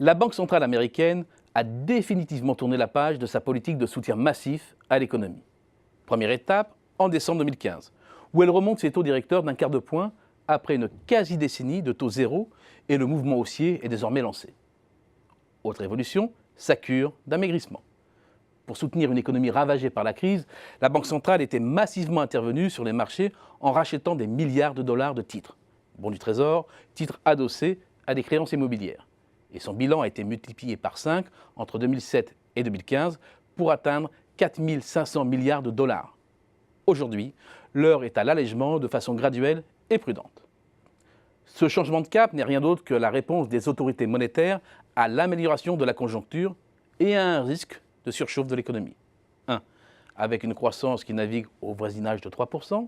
La Banque centrale américaine a définitivement tourné la page de sa politique de soutien massif à l'économie. Première étape, en décembre 2015, où elle remonte ses taux directeurs d'un quart de point après une quasi-décennie de taux zéro et le mouvement haussier est désormais lancé. Autre évolution, sa cure d'amaigrissement. Pour soutenir une économie ravagée par la crise, la Banque centrale était massivement intervenue sur les marchés en rachetant des milliards de dollars de titres, bons du Trésor, titres adossés à des créances immobilières. Et son bilan a été multiplié par 5 entre 2007 et 2015 pour atteindre 4 500 milliards de dollars. Aujourd'hui, l'heure est à l'allègement de façon graduelle et prudente. Ce changement de cap n'est rien d'autre que la réponse des autorités monétaires à l'amélioration de la conjoncture et à un risque de surchauffe de l'économie. 1. Avec une croissance qui navigue au voisinage de 3%.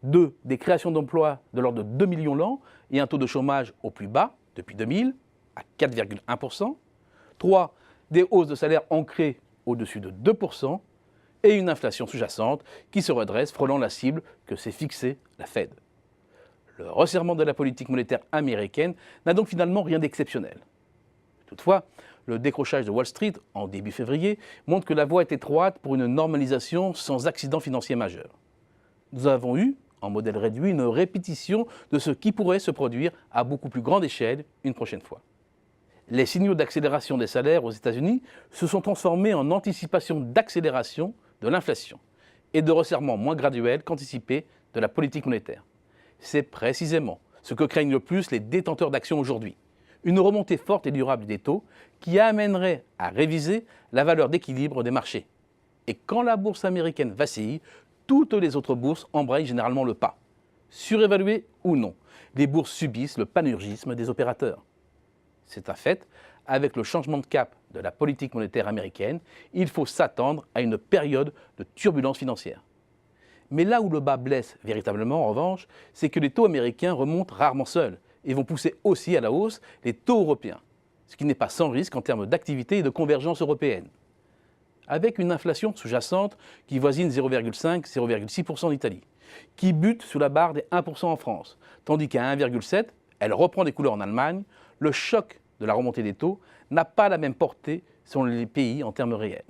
2. Des créations d'emplois de l'ordre de 2 millions l'an et un taux de chômage au plus bas depuis 2000 à 4,1%. 3. Des hausses de salaire ancrées au-dessus de 2% et une inflation sous-jacente qui se redresse frôlant la cible que s'est fixée la Fed. Le resserrement de la politique monétaire américaine n'a donc finalement rien d'exceptionnel. Toutefois, le décrochage de Wall Street en début février montre que la voie est étroite pour une normalisation sans accident financier majeur. Nous avons eu, en modèle réduit, une répétition de ce qui pourrait se produire à beaucoup plus grande échelle une prochaine fois. Les signaux d'accélération des salaires aux États-Unis se sont transformés en anticipation d'accélération de l'inflation et de resserrement moins graduel qu'anticipé de la politique monétaire. C'est précisément ce que craignent le plus les détenteurs d'actions aujourd'hui. Une remontée forte et durable des taux qui amènerait à réviser la valeur d'équilibre des marchés. Et quand la bourse américaine vacille, toutes les autres bourses embrayent généralement le pas. Surévaluées ou non, les bourses subissent le panurgisme des opérateurs. C'est un fait, avec le changement de cap de la politique monétaire américaine, il faut s'attendre à une période de turbulence financière. Mais là où le bas blesse véritablement, en revanche, c'est que les taux américains remontent rarement seuls et vont pousser aussi à la hausse les taux européens, ce qui n'est pas sans risque en termes d'activité et de convergence européenne. Avec une inflation sous-jacente qui voisine 0,5-0,6% en Italie, qui bute sous la barre des 1% en France, tandis qu'à 1,7%, elle reprend des couleurs en Allemagne, le choc de la remontée des taux n'a pas la même portée selon les pays en termes réels.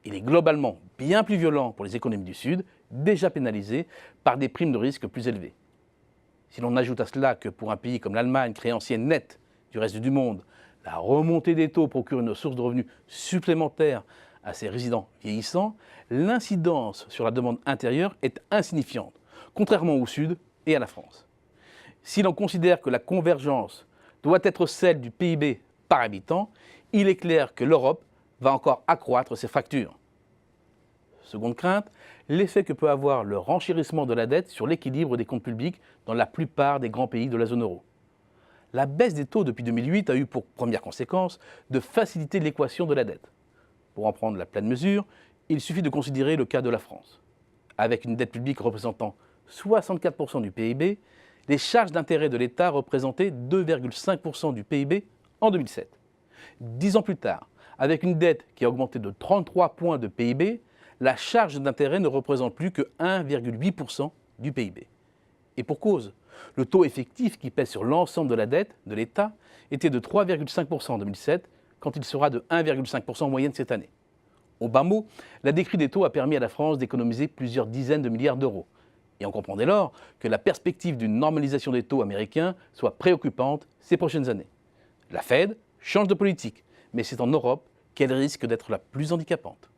Il est globalement bien plus violent pour les économies du Sud, déjà pénalisées par des primes de risque plus élevées. Si l'on ajoute à cela que pour un pays comme l'Allemagne, créancier net du reste du monde, la remontée des taux procure une source de revenus supplémentaire à ses résidents vieillissants, l'incidence sur la demande intérieure est insignifiante, contrairement au Sud et à la France. Si l'on considère que la convergence doit être celle du PIB par habitant, il est clair que l'Europe va encore accroître ses fractures. Seconde crainte, l'effet que peut avoir le renchérissement de la dette sur l'équilibre des comptes publics dans la plupart des grands pays de la zone euro. La baisse des taux depuis 2008 a eu pour première conséquence de faciliter l'équation de la dette. Pour en prendre la pleine mesure, il suffit de considérer le cas de la France. Avec une dette publique représentant 64% du PIB, les charges d'intérêt de l'État représentaient 2,5% du PIB en 2007. 10 ans plus tard, avec une dette qui a augmenté de 33 points de PIB, la charge d'intérêt ne représente plus que 1,8% du PIB. Et pour cause, le taux effectif qui pèse sur l'ensemble de la dette de l'État était de 3,5% en 2007, quand il sera de 1,5% en moyenne cette année. Au bas mot, la décrue des taux a permis à la France d'économiser plusieurs dizaines de milliards d'euros. Et on comprend dès lors que la perspective d'une normalisation des taux américains soit préoccupante ces prochaines années. La Fed change de politique, mais c'est en Europe qu'elle risque d'être la plus handicapante.